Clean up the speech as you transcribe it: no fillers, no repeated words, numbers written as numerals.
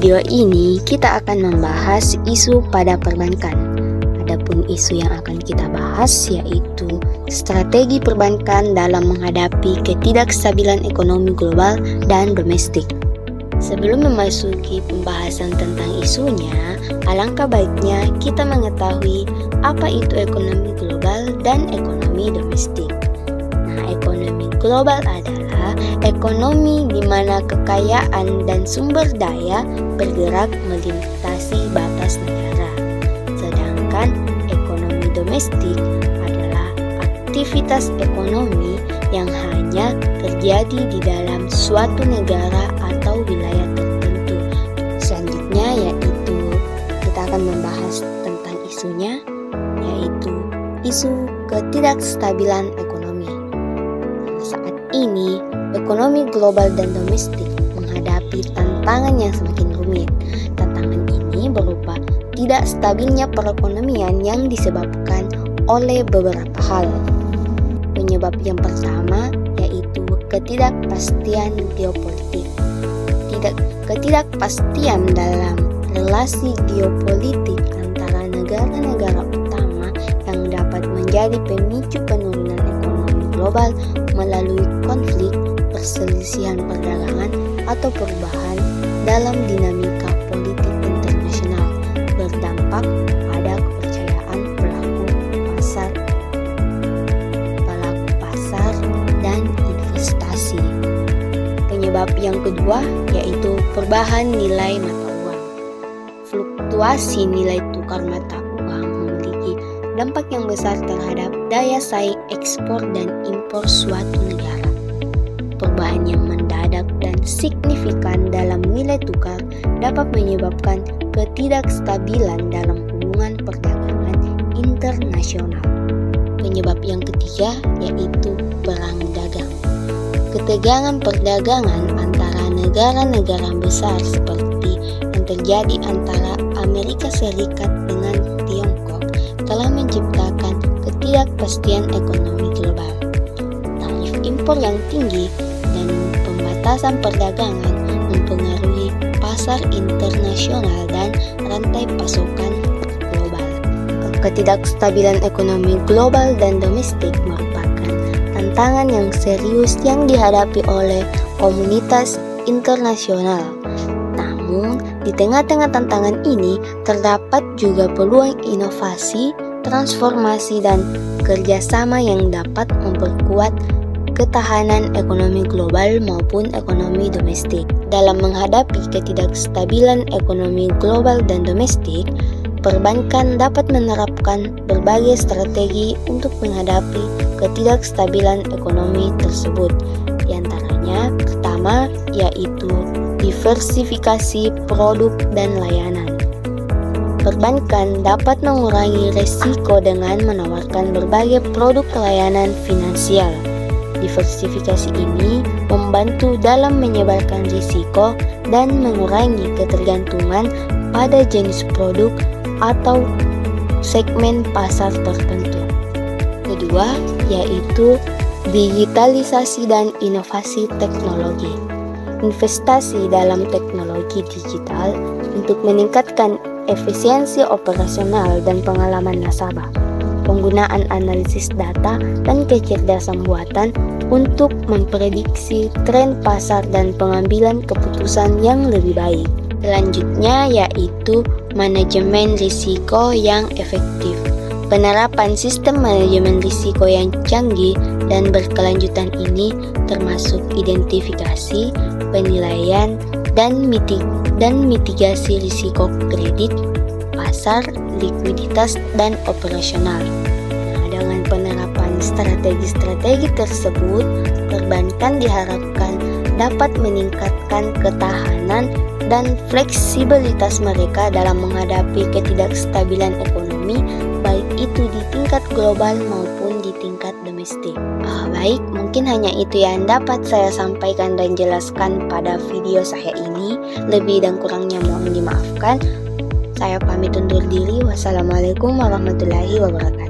video ini kita akan membahas isu pada perbankan. Adapun isu yang akan kita bahas yaitu strategi perbankan dalam menghadapi ketidakstabilan ekonomi global dan domestik. Sebelum memasuki pembahasan tentang isunya, alangkah baiknya kita mengetahui apa itu ekonomi global dan ekonomi domestik. Nah, ekonomi global adalah ekonomi di mana kekayaan dan sumber daya bergerak melintasi batas negara. Sedangkan ekonomi domestik adalah aktivitas ekonomi yang hanya terjadi di dalam suatu negara atau wilayah tertentu. Selanjutnya yaitu kita akan membahas tentang isunya, yaitu isu ketidakstabilan ekonomi. Saat ini, ekonomi global dan domestik menghadapi tantangan yang semakin rumit. Tantangan ini berupa tidak stabilnya perekonomian yang disebabkan oleh beberapa hal. Penyebab yang pertama yaitu ketidakpastian geopolitik. Ketidakpastian dalam relasi geopolitik antara negara-negara utama yang dapat menjadi pemicu penurunan ekonomi global melalui konflik, perselisihan perdagangan, atau perubahan dalam dinamika politik internasional berdampak pada kepercayaan pelaku pasar dan investasi. Penyebab yang kedua yaitu perubahan nilai mata uang. Fluktuasi nilai tukar mata uang memiliki dampak yang besar terhadap daya saing ekspor dan impor suatu negara. Perubahan yang mendadak dan signifikan dalam nilai tukar dapat menyebabkan ketidakstabilan dalam hubungan perdagangan internasional. Penyebab yang ketiga yaitu perang dagang. Ketegangan perdagangan antara negara-negara besar seperti yang terjadi antara Amerika Serikat dengan Tiongkok telah menciptakan ketidakpastian ekonomi global. Tarif impor yang tinggi dan pembatasan perdagangan mempengaruhi pasar internasional dan rantai pasokan global. Ketidakstabilan ekonomi global dan domestik merupakan tantangan yang serius yang dihadapi oleh komunitas internasional. Namun, di tengah-tengah tantangan ini terdapat juga peluang inovasi, transformasi, dan kerjasama yang dapat memperkuat ketahanan ekonomi global maupun ekonomi domestik. Dalam menghadapi ketidakstabilan ekonomi global dan domestik, perbankan dapat menerapkan berbagai strategi untuk menghadapi ketidakstabilan ekonomi tersebut. Di antaranya, pertama yaitu diversifikasi produk dan layanan. Perbankan dapat mengurangi risiko dengan menawarkan berbagai produk layanan finansial. Diversifikasi ini membantu dalam menyebarkan risiko dan mengurangi ketergantungan pada jenis produk atau segmen pasar tertentu. Kedua, yaitu digitalisasi dan inovasi teknologi. Investasi dalam teknologi digital untuk meningkatkan efisiensi operasional dan pengalaman nasabah. Penggunaan analisis data dan kecerdasan buatan untuk memprediksi tren pasar dan pengambilan keputusan yang lebih baik. Selanjutnya yaitu manajemen risiko yang efektif. Penerapan sistem manajemen risiko yang canggih dan berkelanjutan ini termasuk identifikasi, penilaian, dan mitigasi risiko kredit, pasar, likuiditas, dan operasional. Nah, dengan penerapan strategi-strategi tersebut, perbankan diharapkan dapat meningkatkan ketahanan dan fleksibilitas mereka dalam menghadapi ketidakstabilan ekonomi, baik itu di tingkat global maupun di tingkat domestik. Baik, mungkin hanya itu yang dapat saya sampaikan dan jelaskan pada video saya ini. Lebih dan kurangnya mohon dimaafkan. Saya pamit undur diri. Wassalamualaikum warahmatullahi wabarakatuh.